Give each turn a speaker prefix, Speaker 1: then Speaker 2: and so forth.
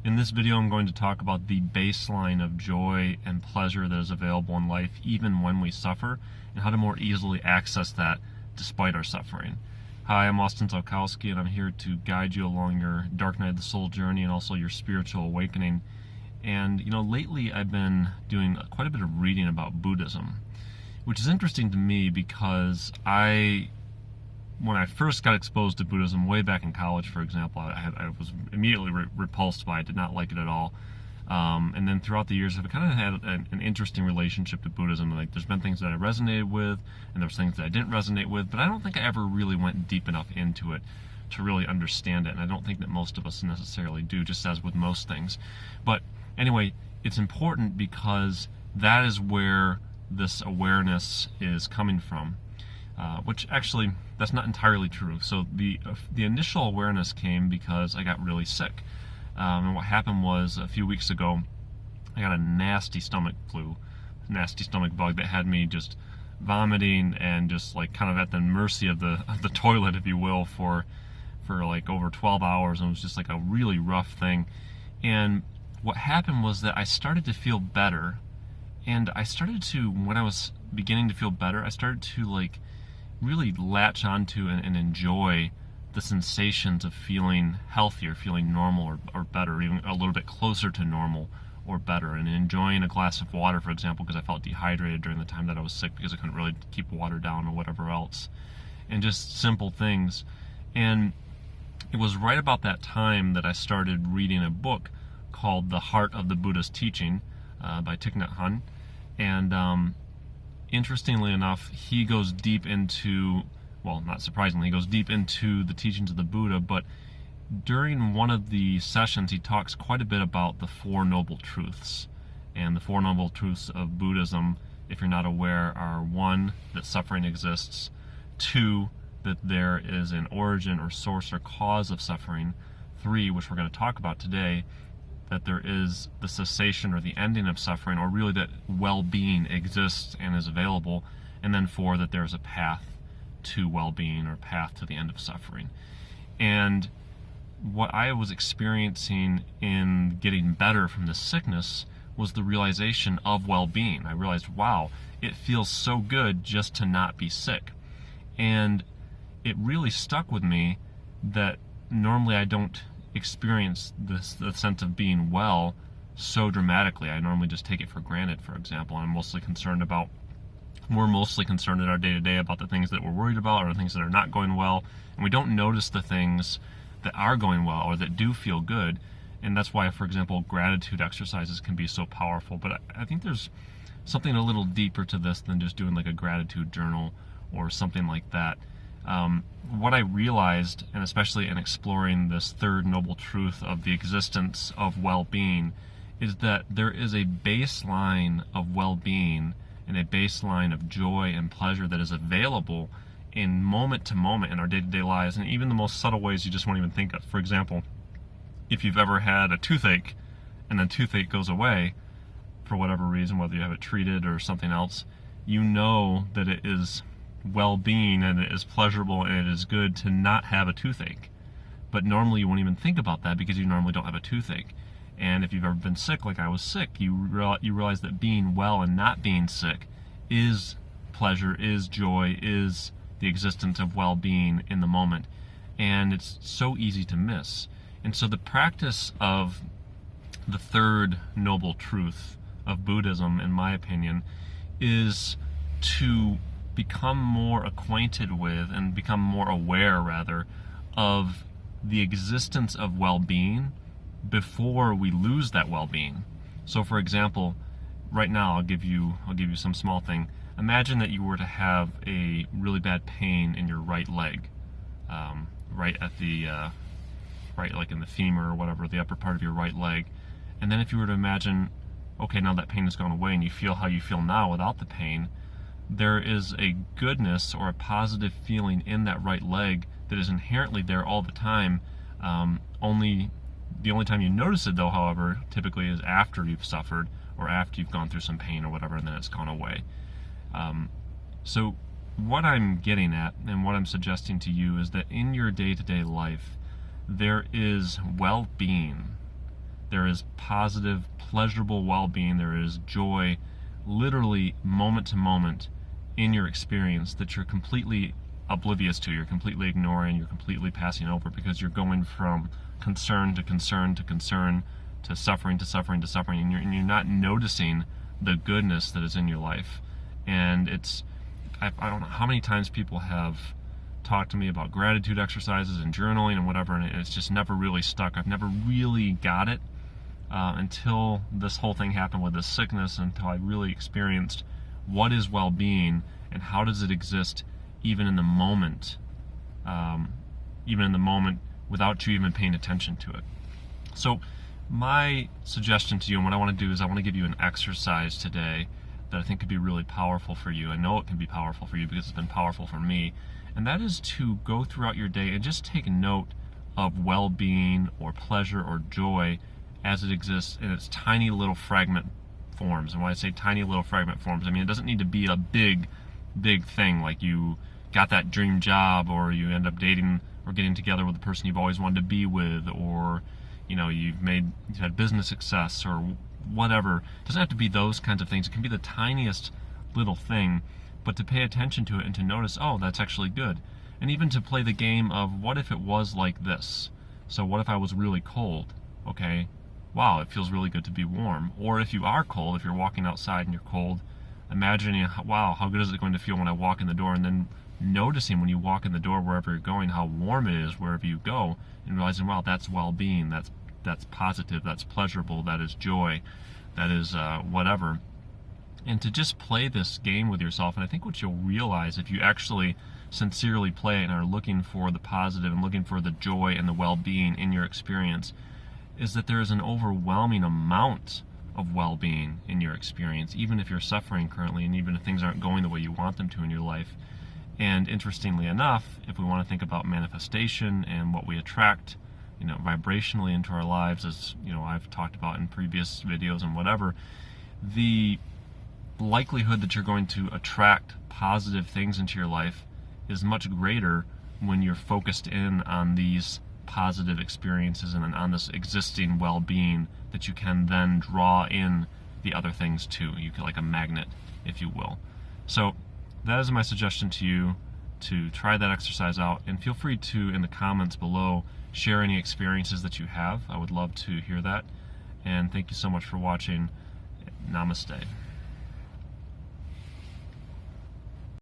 Speaker 1: In this video, I'm going to talk about the baseline of joy and pleasure that is available in life even when we suffer, and how to more easily access that despite our suffering. Hi, I'm Austin Zalkowski, and I'm here to guide you along your dark night of the soul journey and also your spiritual awakening. And lately I've been doing quite a bit of reading about Buddhism, which is interesting to me because when I first got exposed to Buddhism way back in college, for example, I was immediately repulsed by it, did not like it at all. And then throughout the years, I've kind of had an interesting relationship to Buddhism. Like, there's been things that I resonated with, and there's things that I didn't resonate with, but I don't think I ever really went deep enough into it to really understand it. And I don't think that most of us necessarily do, just as with most things. But anyway, it's important because that is where this awareness is coming from. Which actually, that's not entirely true. So the initial awareness came because I got really sick. And what happened was, a few weeks ago, I got a nasty stomach flu, nasty stomach bug that had me just vomiting and just like kind of at the mercy of the toilet, if you will, for like over 12 hours. And it was just like a really rough thing. And what happened was that I started to feel better. And I started to, when I was beginning to feel better, I started to like really latch onto and enjoy the sensations of feeling healthier, feeling normal or better, or even a little bit closer to normal or better, and enjoying a glass of water, for example, because I felt dehydrated during the time that I was sick because I couldn't really keep water down or whatever else, and just simple things. And it was right about that time that I started reading a book called The Heart of the Buddhist Teaching by Thich Nhat Hanh, and interestingly enough, he goes deep into, well, not surprisingly, he goes deep into the teachings of the Buddha, but during one of the sessions, he talks quite a bit about the Four Noble Truths. And the Four Noble Truths of Buddhism, if you're not aware, are 1, that suffering exists; 2, that there is an origin or source or cause of suffering; 3, which we're going to talk about today, that there is the cessation or the ending of suffering, or really that well-being exists and is available; and then 4, that there's a path to well-being or path to the end of suffering. And what I was experiencing in getting better from this sickness was the realization of well-being. I realized, wow, it feels so good just to not be sick. And it really stuck with me that normally I don't experience the sense of being well so dramatically. I normally just take it for granted, for example. We're mostly concerned in our day-to-day about the things that we're worried about or the things that are not going well, and we don't notice the things that are going well or that do feel good. And that's why, for example, gratitude exercises can be so powerful. But I think there's something a little deeper to this than just doing like a gratitude journal or something like that. What I realized, and especially in exploring this third noble truth of the existence of well-being, is that there is a baseline of well-being and a baseline of joy and pleasure that is available in moment to moment in our day-to-day lives, and even the most subtle ways you just won't even think of. For example, if you've ever had a toothache and then toothache goes away for whatever reason, whether you have it treated or something else, you know that it is well-being and it is pleasurable and it is good to not have a toothache. But normally you won't even think about that because you normally don't have a toothache. And if you've ever been sick, like I was sick, you realize that being well and not being sick is pleasure, is joy, is the existence of well-being in the moment. And it's so easy to miss. And so the practice of the third noble truth of Buddhism, in my opinion, is to become more acquainted with and become more aware, rather, of the existence of well-being before we lose that well-being. So, for example, right now I'll give you some small thing. Imagine that you were to have a really bad pain in your right leg, right at the right, like in the femur or whatever, the upper part of your right leg. And then if you were to imagine, okay, now that pain has gone away and you feel how you feel now without the pain, there is a goodness or a positive feeling in that right leg that is inherently there all the time. The only time you notice it, though, however, typically is after you've suffered or after you've gone through some pain or whatever, and then it's gone away. So what I'm getting at and what I'm suggesting to you is that in your day-to-day life, there is well-being There is positive, pleasurable well-being. There is joy, literally moment to moment in your experience that you're completely oblivious to, you're completely ignoring, you're completely passing over, because you're going from concern to concern to concern to suffering to suffering to suffering, and you're not noticing the goodness that is in your life. And I don't know how many times people have talked to me about gratitude exercises and journaling and whatever, and it's just never really stuck. I've never really got it until this whole thing happened with this sickness, until I really experienced what is well-being and how does it exist even in the moment, without you even paying attention to it. So my suggestion to you, and what I want to do, is I want to give you an exercise today that I think could be really powerful for you. I know it can be powerful for you because it's been powerful for me, and that is to go throughout your day and just take note of well-being or pleasure or joy as it exists in its tiny little fragment forms. And when I say tiny little fragment forms, I mean it doesn't need to be a big thing, like you got that dream job, or you end up dating or getting together with the person you've always wanted to be with, or you've had business success or whatever. It doesn't have to be those kinds of things. It can be the tiniest little thing, but to pay attention to it and to notice, oh, that's actually good. And even to play the game of, what if it was like this? So what if I was really cold? Okay, wow, it feels really good to be warm. Or if you are cold, if you're walking outside and you're cold, imagining, wow, how good is it going to feel when I walk in the door? And then noticing when you walk in the door, wherever you're going, how warm it is wherever you go, and realizing, wow, that's well-being, that's positive, that's pleasurable, that is joy, that is whatever. And to just play this game with yourself. And I think what you'll realize, if you actually sincerely play it and are looking for the positive and looking for the joy and the well-being in your experience, is that there is an overwhelming amount of well-being in your experience, even if you're suffering currently, and even if things aren't going the way you want them to in your life. And interestingly enough, if we want to think about manifestation and what we attract, vibrationally into our lives, as I've talked about in previous videos and whatever, the likelihood that you're going to attract positive things into your life is much greater when you're focused in on these positive experiences and on this existing well-being, that you can then draw in the other things too. You can, like a magnet, if you will. So that is my suggestion to you, to try that exercise out, and feel free to, in the comments below, share any experiences that you have. I would love to hear that. And thank you so much for watching. Namaste.